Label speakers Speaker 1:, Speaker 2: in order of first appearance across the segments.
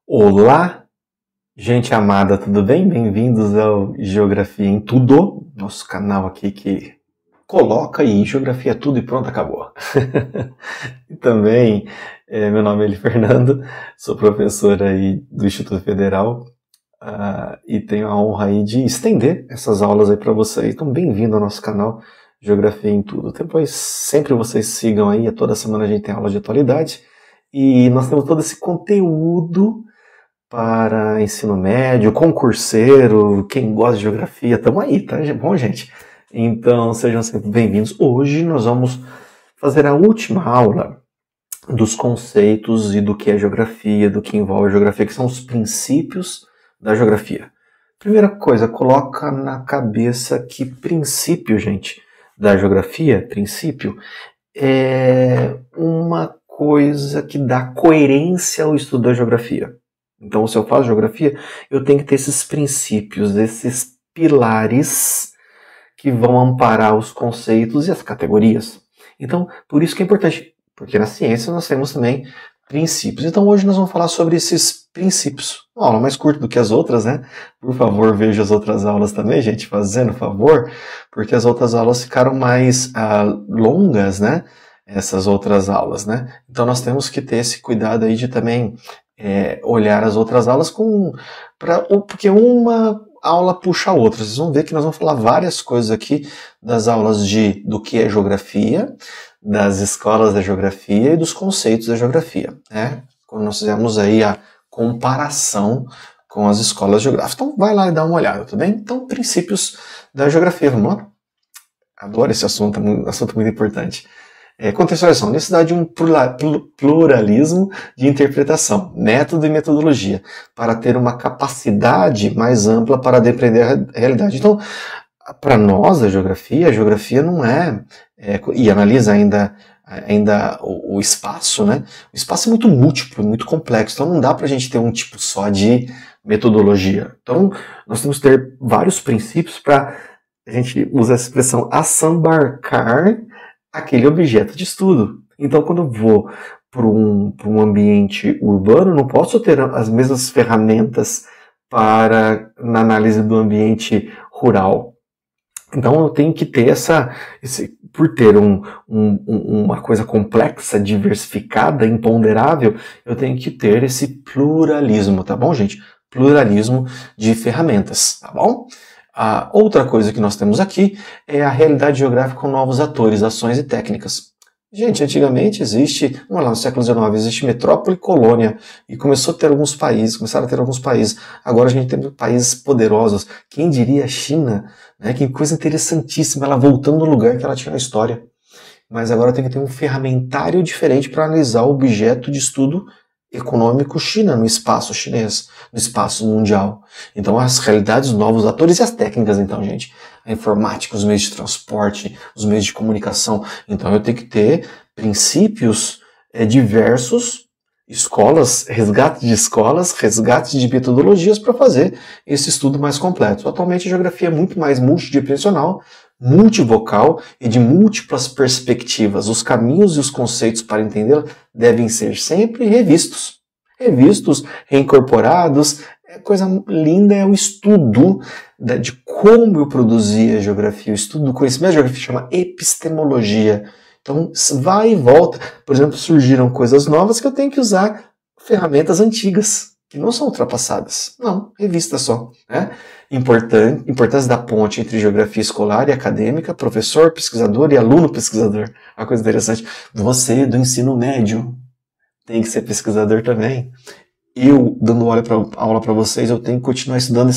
Speaker 1: Olá, gente amada, tudo bem? Bem-vindos ao Geografia em Tudo, nosso canal aqui que coloca aí Geografia tudo e pronto, acabou. E também, meu nome é Eli Fernando, sou professor aí do Instituto Federal e tenho a honra aí de estender essas aulas aí para vocês. Então, bem-vindo ao nosso canal Geografia em Tudo. Depois, sempre vocês sigam aí, toda semana a gente tem aula de atualidade e nós temos todo esse conteúdo para ensino médio, concurseiro, quem gosta de geografia, estamos aí, tá bom, gente? Então, sejam sempre bem-vindos. Hoje nós vamos fazer a última aula dos conceitos e do que é geografia, do que envolve a geografia, que são os princípios da geografia. Primeira coisa, coloca na cabeça que princípio, gente, da geografia, princípio, é uma coisa que dá coerência ao estudo da geografia. Então, se eu faço geografia, eu tenho que ter esses princípios, esses pilares que vão amparar os conceitos e as categorias. Então, por isso que é importante, porque na ciência nós temos também princípios. Então, hoje nós vamos falar sobre esses princípios. Uma aula mais curta do que as outras, né? Por favor, veja as outras aulas também, gente, fazendo favor, porque as outras aulas ficaram mais longas, né? Essas outras aulas, né? Então, nós temos que ter esse cuidado aí de também olhar as outras aulas porque uma aula puxa a outra. Vocês vão ver que nós vamos falar várias coisas aqui das aulas do que é geografia, das escolas da geografia e dos conceitos da geografia, né? Quando nós fizemos aí a comparação com as escolas geográficas. Então vai lá e dá uma olhada, tudo bem? Então, princípios da geografia, vamos lá? Adoro esse assunto, é um assunto muito importante. Contextualização, necessidade de um pluralismo de interpretação, método e metodologia, para ter uma capacidade mais ampla para depreender a realidade. Então, para nós, a geografia não e analisa ainda o espaço, né? O espaço é muito múltiplo, muito complexo, então não dá para a gente ter um tipo só de metodologia. Então, nós temos que ter vários princípios para a gente usar essa expressão assambarcar aquele objeto de estudo. Então, quando eu vou para um ambiente urbano, não posso ter as mesmas ferramentas na análise do ambiente rural. Então, eu tenho que ter por ter uma coisa complexa, diversificada, imponderável, eu tenho que ter esse pluralismo, tá bom, gente? Pluralismo de ferramentas, tá bom? A outra coisa que nós temos aqui é a realidade geográfica com novos atores, ações e técnicas. Gente, antigamente vamos lá, no século XIX, existe metrópole e colônia, e começaram a ter alguns países. Agora a gente tem países poderosos. Quem diria a China, né? Que coisa interessantíssima, ela voltando no lugar que ela tinha na história. Mas agora tem que ter um ferramentário diferente para analisar o objeto de estudo econômico China, no espaço chinês, no espaço mundial. Então, as realidades, os novos atores e as técnicas, então, gente. A informática, os meios de transporte, os meios de comunicação. Então, eu tenho que ter princípios diversos, resgate de metodologias para fazer esse estudo mais completo. Atualmente, a geografia é muito mais multidimensional, multivocal e de múltiplas perspectivas. Os caminhos e os conceitos para entendê-la devem ser sempre revistos, reincorporados. Coisa linda é o estudo de como eu produzia a geografia. O estudo do conhecimento da geografia chama epistemologia. Então, vai e volta. Por exemplo, surgiram coisas novas que eu tenho que usar ferramentas antigas, que não são ultrapassadas. Não, revista só, né? Importância da ponte entre geografia escolar e acadêmica, professor, pesquisador e aluno pesquisador. Uma coisa interessante. Você, do ensino médio, tem que ser pesquisador também. Eu, dando aula para vocês, eu tenho que continuar estudando,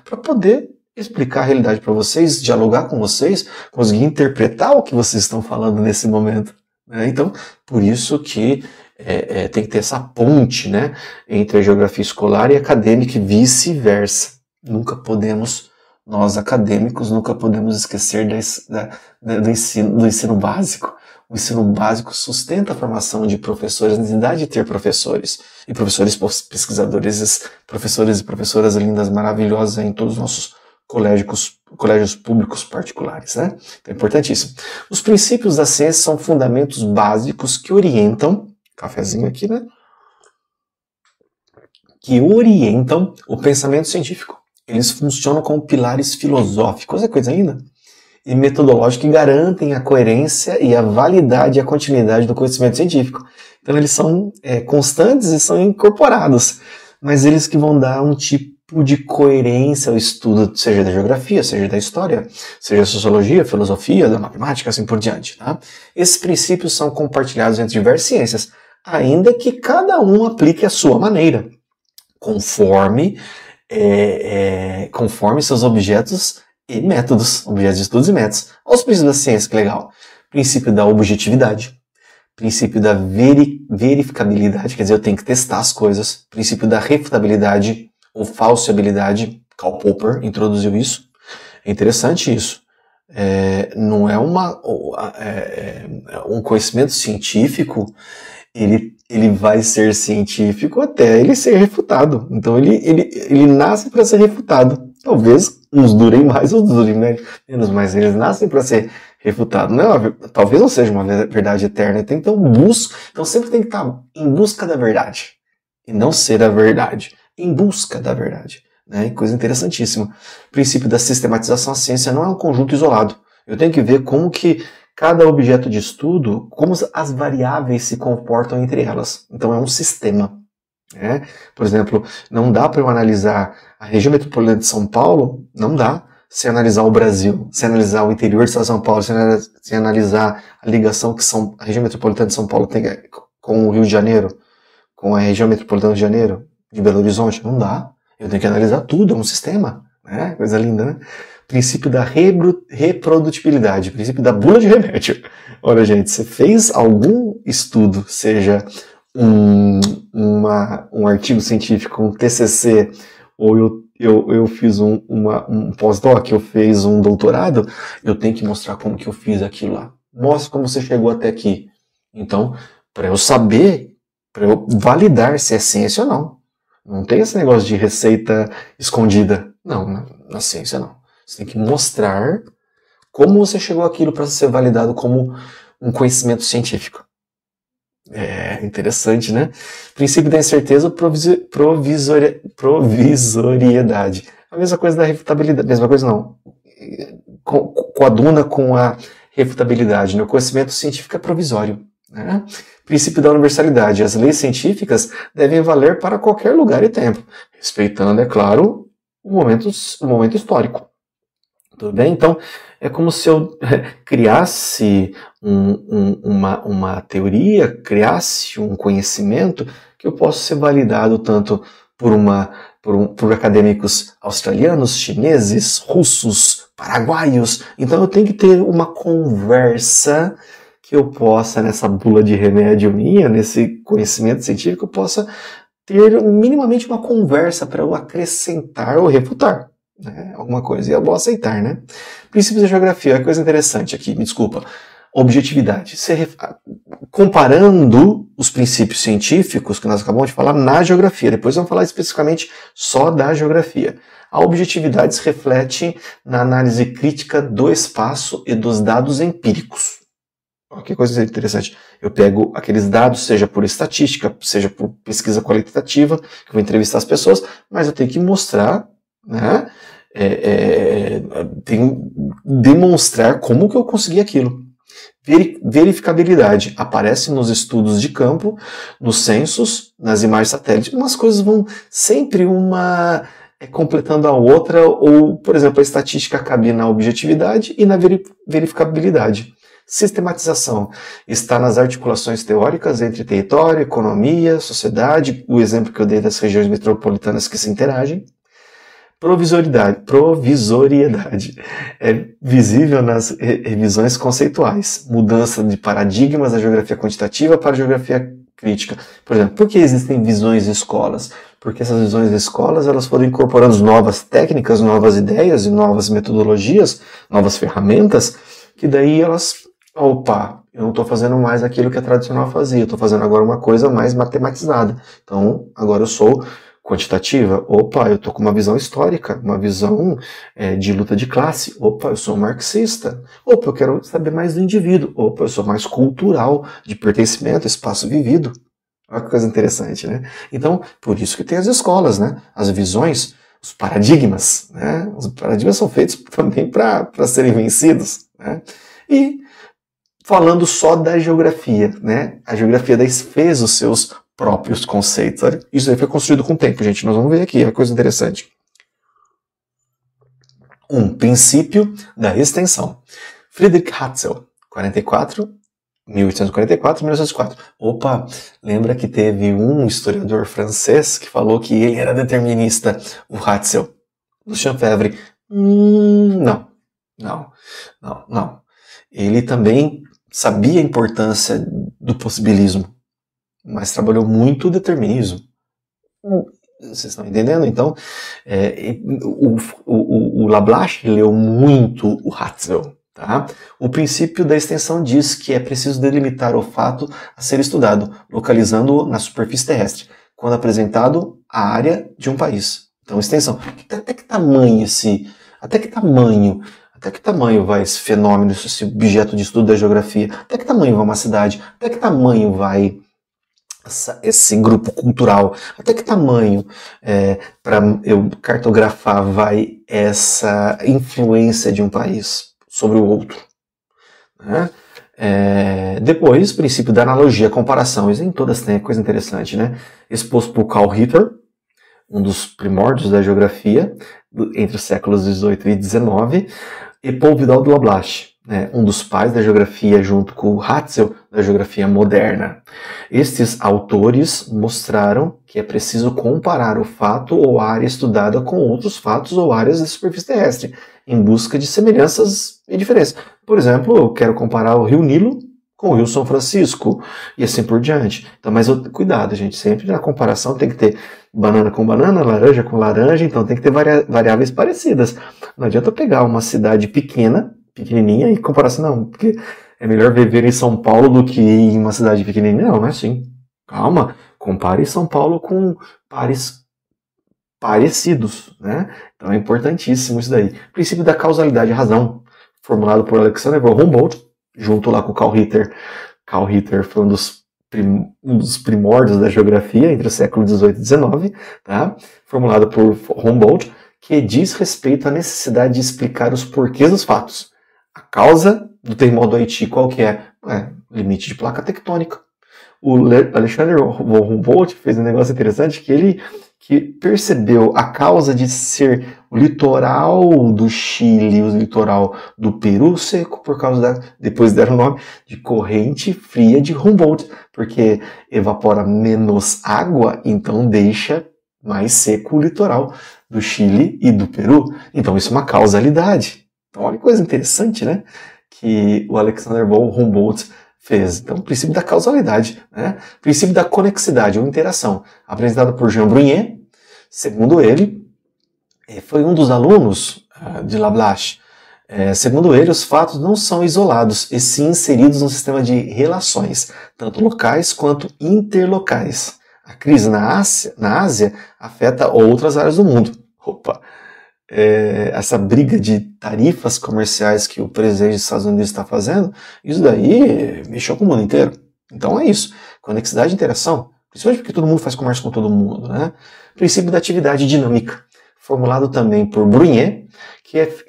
Speaker 1: para poder explicar a realidade para vocês, dialogar com vocês, conseguir interpretar o que vocês estão falando nesse momento. Né? Então, por isso que tem que ter essa ponte, né, entre a geografia escolar e acadêmica e vice-versa. Nós acadêmicos, nunca podemos esquecer do ensino básico. O ensino básico sustenta a formação de professores, a necessidade de ter professores e professores pesquisadores, professores e professoras lindas, maravilhosas em todos os nossos colégios públicos particulares, né? Então é importantíssimo. Os princípios da ciência são fundamentos básicos que orientam, cafezinho aqui, né? que orientam o pensamento científico. Eles funcionam como pilares filosóficos, é coisa ainda, e metodológicos que garantem a coerência e a validade e a continuidade do conhecimento científico. Então eles são constantes e são incorporados, mas eles que vão dar um tipo de coerência ao estudo, seja da geografia, seja da história, seja da sociologia, filosofia, da matemática, assim por diante. Tá? Esses princípios são compartilhados entre diversas ciências, ainda que cada um aplique a sua maneira, conforme seus objetos e métodos, objetos de estudos e métodos. Olha os princípios da ciência, que legal. Princípio da objetividade, princípio da verificabilidade, quer dizer, eu tenho que testar as coisas, princípio da refutabilidade ou falseabilidade, Karl Popper introduziu isso. É interessante isso. Não é um conhecimento científico, ele vai ser científico até ele ser refutado. Então ele nasce para ser refutado. Talvez uns durem mais, outros durem menos, mas eles nascem para ser refutado. Talvez não seja uma verdade eterna. Então sempre tem que estar em busca da verdade e não ser a verdade. Em busca da verdade. Né? Coisa interessantíssima. O princípio da sistematização. A ciência não é um conjunto isolado. Eu tenho que ver como que cada objeto de estudo, como as variáveis se comportam entre elas. Então é um sistema. Né? Por exemplo, não dá para eu analisar a região metropolitana de São Paulo, não dá, sem analisar o Brasil, sem analisar o interior do estado de São Paulo, sem analisar a ligação que a região metropolitana de São Paulo tem com o Rio de Janeiro, com a região metropolitana de Janeiro, de Belo Horizonte, não dá. Eu tenho que analisar tudo, é um sistema. Né? Coisa linda, né? Princípio da reprodutibilidade, princípio da bula de remédio. Olha, gente, você fez algum estudo, seja um artigo científico, um TCC, ou eu fiz um pós-doc, eu fiz um doutorado, eu tenho que mostrar como que eu fiz aquilo lá. Mostra como você chegou até aqui. Então, para eu saber, para eu validar se é ciência ou não. Não tem esse negócio de receita escondida. Não, na ciência não. Você tem que mostrar como você chegou àquilo para ser validado como um conhecimento científico. É interessante, né? Princípio da incerteza, provisoriedade. A mesma coisa da refutabilidade. Mesma coisa não. Coaduna com a refutabilidade. O conhecimento científico é provisório. Né? Princípio da universalidade. As leis científicas devem valer para qualquer lugar e tempo, respeitando, é claro, o momento histórico. Tudo bem? Então, é como se eu criasse uma teoria, criasse um conhecimento que eu possa ser validado tanto por acadêmicos australianos, chineses, russos, paraguaios. Então eu tenho que ter uma conversa que eu possa, nessa bula de remédio minha, nesse conhecimento científico, eu possa ter minimamente uma conversa para eu acrescentar ou refutar, né, alguma coisa. E eu vou aceitar, né? Princípios da geografia, é coisa interessante aqui, me desculpa. Objetividade. Comparando os princípios científicos que nós acabamos de falar na geografia, depois vamos falar especificamente só da geografia. A objetividade se reflete na análise crítica do espaço e dos dados empíricos. Que coisa interessante. Eu pego aqueles dados, seja por estatística, seja por pesquisa qualitativa, que eu vou entrevistar as pessoas, mas eu tenho que mostrar, né? Tenho demonstrar como que eu consegui aquilo. Verificabilidade aparece nos estudos de campo, nos censos, nas imagens satélites. Umas coisas vão sempre completando a outra, ou, por exemplo, a estatística cabe na objetividade e na verificabilidade. Sistematização está nas articulações teóricas entre território, economia, sociedade, o exemplo que eu dei das regiões metropolitanas que se interagem. Provisoriedade é visível nas revisões conceituais, mudança de paradigmas da geografia quantitativa para a geografia crítica. Por exemplo, por que existem visões de escolas? Porque essas visões de escolas elas foram incorporando novas técnicas, novas ideias e novas metodologias, novas ferramentas, que daí elas, eu não estou fazendo mais aquilo que a tradicional fazia, eu estou fazendo agora uma coisa mais matematizada. Então, agora eu sou quantitativa, eu estou com uma visão histórica, uma visão de luta de classe, eu sou marxista, eu quero saber mais do indivíduo, eu sou mais cultural, de pertencimento, espaço vivido. Olha que coisa interessante, né? Então, por isso que tem as escolas, né? As visões, os paradigmas, né? Os paradigmas são feitos também para serem vencidos, né? E falando só da geografia, né? A geografia daí fez os seus próprios conceitos. Olha, isso aí foi construído com o tempo, gente. Nós vamos ver aqui, é uma coisa interessante. Princípio da extensão. Friedrich Hatzel, 1844, 1904. Opa, lembra que teve um historiador francês que falou que ele era determinista, o Hatzel. Lucien Febvre. Não. Ele também sabia a importância do possibilismo, mas trabalhou muito o determinismo. Vocês estão entendendo? Então, o Lablache leu muito o Hatzel. Tá? O princípio da extensão diz que é preciso delimitar o fato a ser estudado, localizando-o na superfície terrestre, quando apresentado a área de um país. Então, extensão. Até que tamanho vai esse fenômeno, esse objeto de estudo da geografia? Até que tamanho vai uma cidade? Até que tamanho vai esse grupo cultural? Até que tamanho, para eu cartografar, vai essa influência de um país sobre o outro? Né? Depois, o princípio da analogia, comparação. Isso em todas tem coisa interessante, né? Exposto por Carl Ritter, um dos primórdios da geografia, entre os séculos XVIII e XIX, e Paul Vidal de Lablache, um dos pais da geografia, junto com o Hatzel, da geografia moderna. Estes autores mostraram que é preciso comparar o fato ou área estudada com outros fatos ou áreas da superfície terrestre, em busca de semelhanças e diferenças. Por exemplo, eu quero comparar o Rio Nilo com o Rio São Francisco, e assim por diante. Então, mas cuidado, gente, sempre na comparação tem que ter banana com banana, laranja com laranja, então tem que ter variáveis parecidas. Não adianta pegar uma cidade pequenininha, e comparar assim, não, porque é melhor viver em São Paulo do que em uma cidade pequenininha. Não é assim. Calma, compare São Paulo com pares parecidos, né? Então é importantíssimo isso daí. Princípio da causalidade e razão, formulado por Alexander von Humboldt, junto lá com Carl Ritter. Carl Ritter foi um dos primórdios da geografia entre os séculos XVIII e XIX, tá? Formulado por Humboldt, que diz respeito à necessidade de explicar os porquês dos fatos. A causa do terremoto do Haiti, qual que é? Limite de placa tectônica. O Alexander von Humboldt fez um negócio interessante, que ele percebeu a causa de ser o litoral do Chile e o litoral do Peru seco, por causa depois deram o nome de corrente fria de Humboldt, porque evapora menos água, então deixa mais seco o litoral do Chile e do Peru. Então isso é uma causalidade. Então olha que coisa interessante, né? Que o Alexander von Humboldt fez. Então, o princípio da causalidade, né? O princípio da conexidade ou interação, apresentado por Jean Brunhet. Segundo ele, foi um dos alunos de Lablache. Segundo ele, os fatos não são isolados, e sim inseridos num sistema de relações, tanto locais quanto interlocais. A crise na Ásia afeta outras áreas do mundo. Essa briga de tarifas comerciais que o presidente dos Estados Unidos está fazendo, isso daí mexeu com o mundo inteiro. Então é isso. Conexidade e interação, principalmente porque todo mundo faz comércio com todo mundo, né? Princípio da atividade dinâmica, formulado também por Brunhet,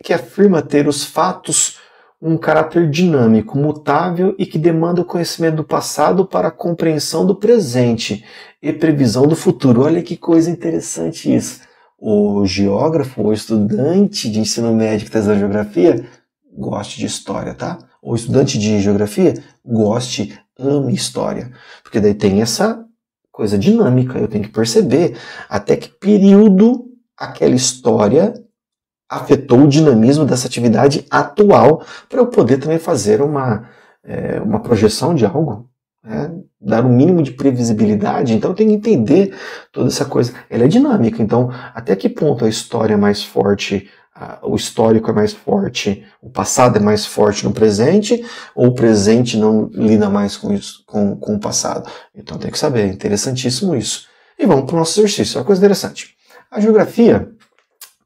Speaker 1: que afirma ter os fatos um caráter dinâmico, mutável e que demanda o conhecimento do passado para a compreensão do presente e previsão do futuro. Olha que coisa interessante isso. O geógrafo, o estudante de ensino médio que está na geografia, goste de história, tá? O estudante de geografia, ame história. Porque daí tem essa coisa dinâmica, eu tenho que perceber até que período aquela história afetou o dinamismo dessa atividade atual, para eu poder também fazer uma projeção de algo, né? Dar um mínimo de previsibilidade. Então eu tenho que entender toda essa coisa. Ela é dinâmica, então até que ponto a história é mais forte, o histórico é mais forte, o passado é mais forte no presente, ou o presente não lida mais com isso, com o passado. Então tem que saber, é interessantíssimo isso. E vamos para o nosso exercício, é uma coisa interessante. A geografia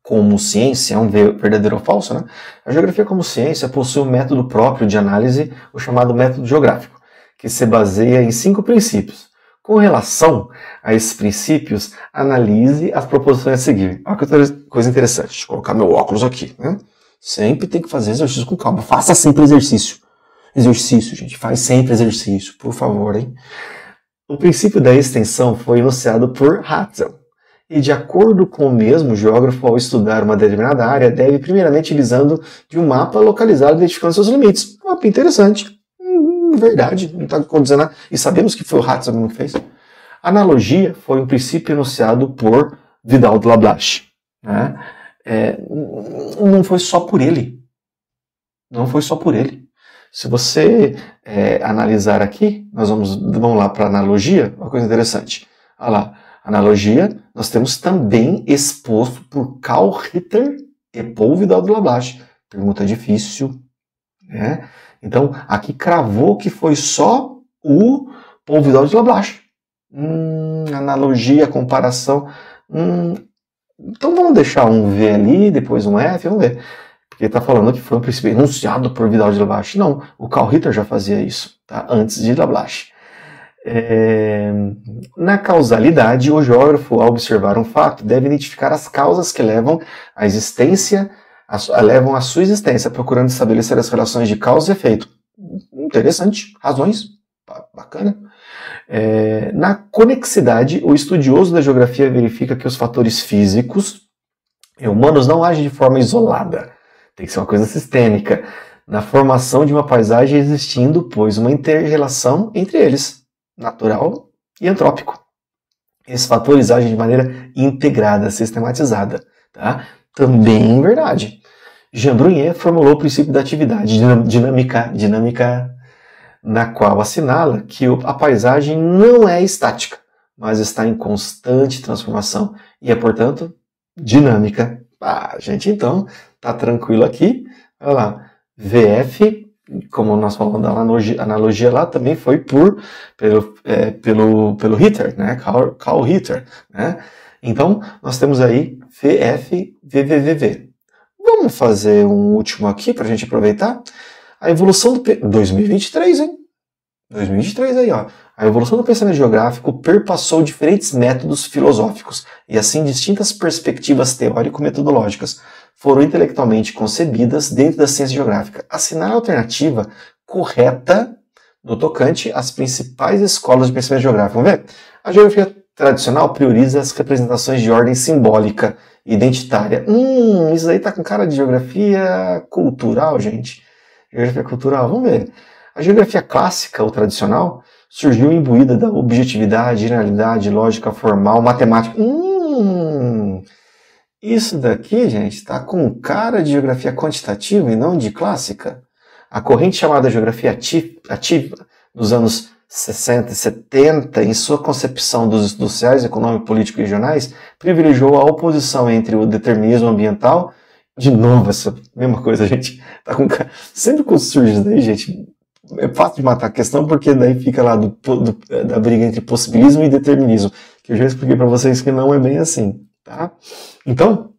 Speaker 1: como ciência é um verdadeiro ou falso, né? A geografia como ciência possui um método próprio de análise, o chamado método geográfico, que se baseia em 5 princípios: Com relação a esses princípios, analise as proposições a seguir. Olha que coisa interessante. Deixa eu colocar meu óculos aqui, né? Sempre tem que fazer exercício com calma. Faça sempre exercício. Exercício, gente. Faz sempre exercício, por favor, hein? O princípio da extensão foi enunciado por Hatzel. E de acordo com o mesmo, o geógrafo, ao estudar uma determinada área, deve primeiramente utilizando de um mapa localizado identificando seus limites. Um mapa interessante. Verdade, não está acontecendo nada. E sabemos que foi o Hatzel que não fez. Analogia foi um princípio enunciado por Vidal de Lablache. Né? Não foi só por ele. Não foi só por ele. Se você analisar aqui, vamos lá para a analogia, uma coisa interessante. Olha lá, analogia, nós temos também exposto por Carl Ritter e Paul Vidal de Lablache. Pergunta difícil, né? Então, aqui cravou que foi só o Paul Vidal de Lablache. Analogia, comparação. Então vamos deixar um V ali, depois um F, vamos ver. Porque está falando que foi um princípio enunciado por Vidal de Lablache. Não, o Carl Ritter já fazia isso, tá? Antes de Lablache. Na causalidade, o geógrafo, ao observar um fato, deve identificar as causas que levam à existência, levam à sua existência, procurando estabelecer as relações de causa e efeito. Interessante, razões, bacana. Na conexidade, o estudioso da geografia verifica que os fatores físicos e humanos não agem de forma isolada. Tem que ser uma coisa sistêmica. Na formação de uma paisagem existindo, pois, uma inter-relação entre eles, natural e antrópico. Esses fatores agem de maneira integrada, sistematizada. Tá? Também verdade. Jean Brunhet formulou o princípio da atividade dinâmica, na qual assinala que a paisagem não é estática, mas está em constante transformação e é, portanto, dinâmica. Gente, então, tá tranquilo aqui. Olha lá, VF, como nós falamos da analogia lá, também foi pelo Ritter, né? Carl Ritter, né? Então, nós temos aí VF, VVVV. Vamos fazer um último aqui para a gente aproveitar. A evolução do... 2023, hein? 2023 aí, ó. A evolução do pensamento geográfico perpassou diferentes métodos filosóficos e, assim, distintas perspectivas teórico-metodológicas foram intelectualmente concebidas dentro da ciência geográfica. Assinar a alternativa correta no tocante às principais escolas de pensamento geográfico. Vamos ver? A geografia tradicional prioriza as representações de ordem simbólica e identitária. Isso aí tá com cara de geografia cultural, gente. Geografia cultural, vamos ver. A geografia clássica, ou tradicional, surgiu imbuída da objetividade, generalidade, lógica formal, matemática. Isso daqui, gente, está com cara de geografia quantitativa e não de clássica. A corrente chamada geografia ativa, dos anos 60 e 70, em sua concepção dos estudos sociais, econômicos, políticos e regionais, privilegiou a oposição entre o determinismo ambiental. De novo, essa mesma coisa, gente. Tá com cara... Sempre quando surge isso daí, gente, é fácil de matar a questão, porque daí fica lá da briga entre possibilismo e determinismo, que eu já expliquei para vocês que não é bem assim, tá? Então,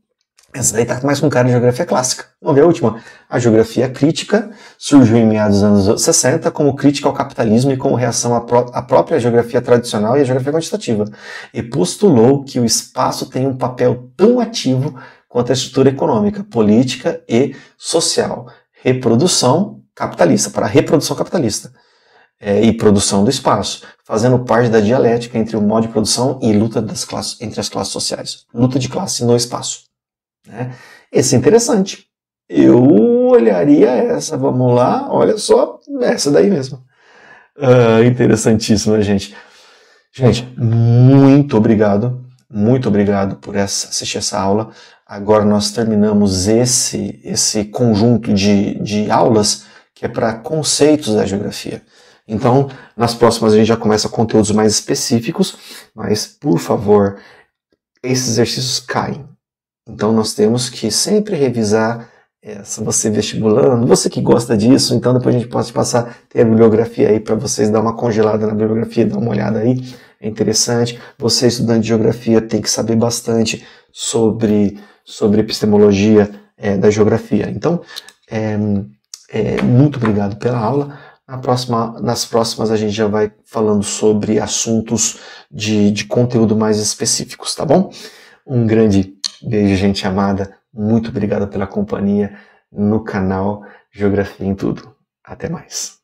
Speaker 1: essa daí tá mais com cara de geografia clássica. Vamos ver a última. A geografia crítica surgiu em meados dos anos 60 como crítica ao capitalismo e como reação à própria geografia tradicional e à geografia quantitativa, e postulou que o espaço tem um papel tão ativo quanto a estrutura econômica, política e social. Reprodução capitalista, para a reprodução capitalista e produção do espaço, fazendo parte da dialética entre o modo de produção e luta entre as classes sociais. Luta de classe no espaço. Né? Esse é interessante. Eu olharia essa, vamos lá, olha só, essa daí mesmo. Interessantíssima, gente. Gente, muito obrigado por assistir essa aula. Agora nós terminamos esse conjunto de aulas que é para conceitos da geografia. Então, nas próximas a gente já começa conteúdos mais específicos, mas, por favor, esses exercícios caem. Então, nós temos que sempre revisar você vestibulando, você que gosta disso, então depois a gente pode passar, ter a bibliografia aí para vocês dar uma congelada na bibliografia, dar uma olhada aí, é interessante. Você, estudante de geografia, tem que saber bastante sobre epistemologia da geografia. Então, muito obrigado pela aula. Nas próximas a gente já vai falando sobre assuntos de conteúdo mais específicos, tá bom? Um grande beijo, gente amada. Muito obrigado pela companhia no canal Geografia em Tudo. Até mais.